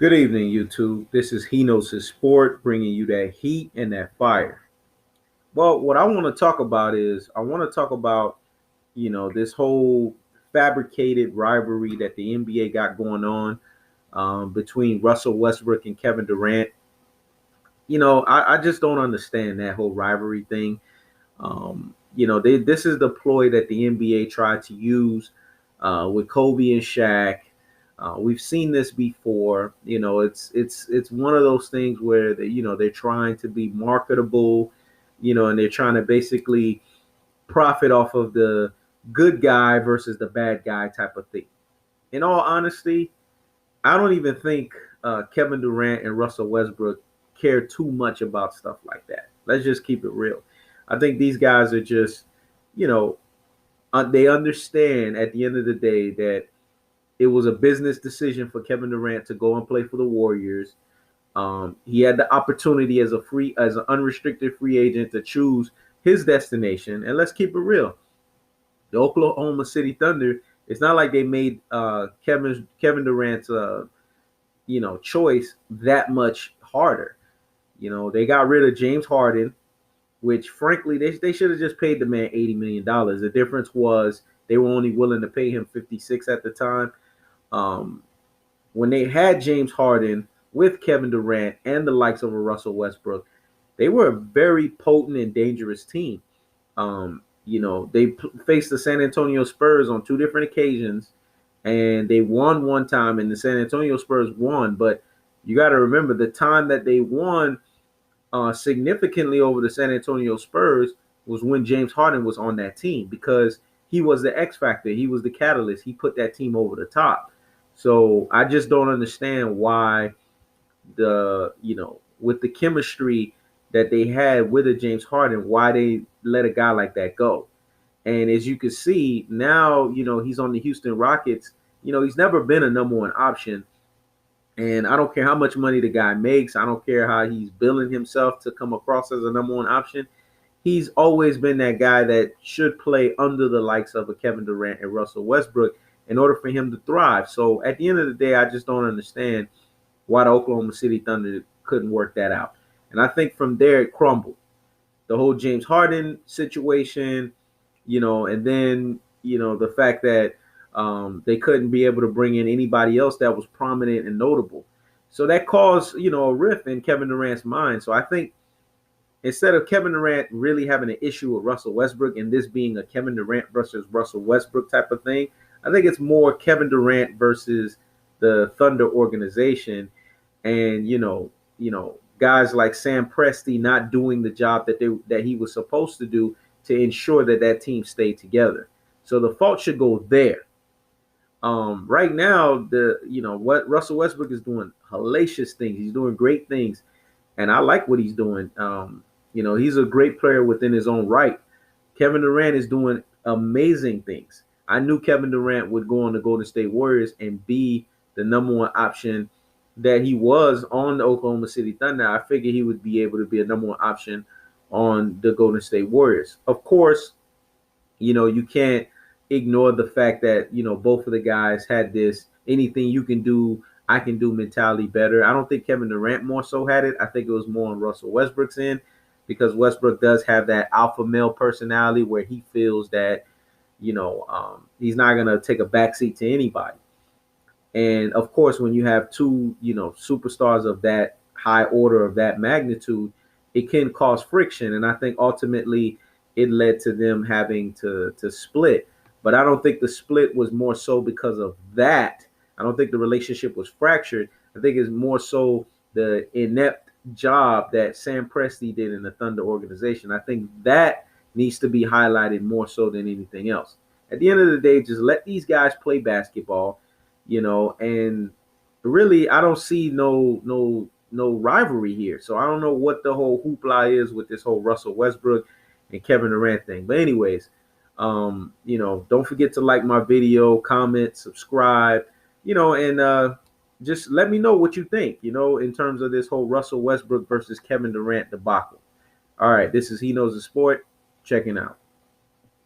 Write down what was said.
Good evening, YouTube. This is He Knows His Sport, bringing you that heat and that fire. Well, what I want to talk about is I want to talk about this whole fabricated rivalry that the NBA got going on between Russell Westbrook and Kevin Durant. I just don't understand that whole rivalry thing. This is the ploy that the NBA tried to use with Kobe and Shaq. We've seen this before. It's one of those things where they're trying to be marketable, and they're trying to basically profit off of the good guy versus the bad guy type of thing. In all honesty, I don't even think Kevin Durant and Russell Westbrook care too much about stuff like that. Let's just keep it real. I think these guys are just, you know, they understand at the end of the day that it was a business decision for Kevin Durant to go and play for the Warriors. He had the opportunity as as an unrestricted free agent to choose his destination. And let's keep it real. The Oklahoma City Thunder, it's not like they made Kevin Durant's choice that much harder. They got rid of James Harden, which frankly they should have just paid the man $80 million. The difference was they were only willing to pay him 56 at the time. When they had James Harden with Kevin Durant and the likes of a Russell Westbrook, they were a very potent and dangerous team. They faced the San Antonio Spurs on two different occasions, and they won one time, and the San Antonio Spurs won. But you got to remember the time that they won significantly over the San Antonio Spurs was when James Harden was on that team, because he was the X factor. He was the catalyst. He put that team over the top. So I just don't understand why with the chemistry that they had with a James Harden, why they let a guy like that go. And as you can see now, he's on the Houston Rockets. He's never been a number one option. And I don't care how much money the guy makes. I don't care how he's billing himself to come across as a number one option. He's always been that guy that should play under the likes of a Kevin Durant and Russell Westbrook in order for him to thrive. So at the end of the day, I just don't understand why the Oklahoma City Thunder couldn't work that out. And I think from there it crumbled. The whole James Harden situation, and then, the fact that they couldn't be able to bring in anybody else that was prominent and notable. So that caused, a rift in Kevin Durant's mind. So I think instead of Kevin Durant really having an issue with Russell Westbrook and this being a Kevin Durant versus Russell Westbrook type of thing, I think it's more Kevin Durant versus the Thunder organization, and guys like Sam Presti not doing the job that he was supposed to do to ensure that team stayed together. So the fault should go there. Right now, what Russell Westbrook is doing hellacious things. He's doing great things, and I like what he's doing. He's a great player within his own right. Kevin Durant is doing amazing things. I knew Kevin Durant would go on the Golden State Warriors and be the number one option that he was on the Oklahoma City Thunder. I figured he would be able to be a number one option on the Golden State Warriors. Of course, you can't ignore the fact that, both of the guys had this anything you can do, I can do mentality better. I don't think Kevin Durant more so had it. I think it was more on Russell Westbrook's end, because Westbrook does have that alpha male personality where he feels that, he's not going to take a backseat to anybody. And of course, when you have two, superstars of that high order, of that magnitude, it can cause friction. And I think ultimately it led to them having to split. But I don't think the split was more so because of that. I don't think the relationship was fractured. I think it's more so the inept job that Sam Presti did in the Thunder organization. I think that needs to be highlighted more so than anything else. At the end of the day, just let these guys play basketball, and really I don't see no rivalry here. So I don't know what the whole hoopla is with this whole Russell Westbrook and Kevin Durant thing. But anyways, don't forget to like my video, comment, subscribe, and just let me know what you think, in terms of this whole Russell Westbrook versus Kevin Durant debacle. All right, this is He Knows the Sport. Checking out.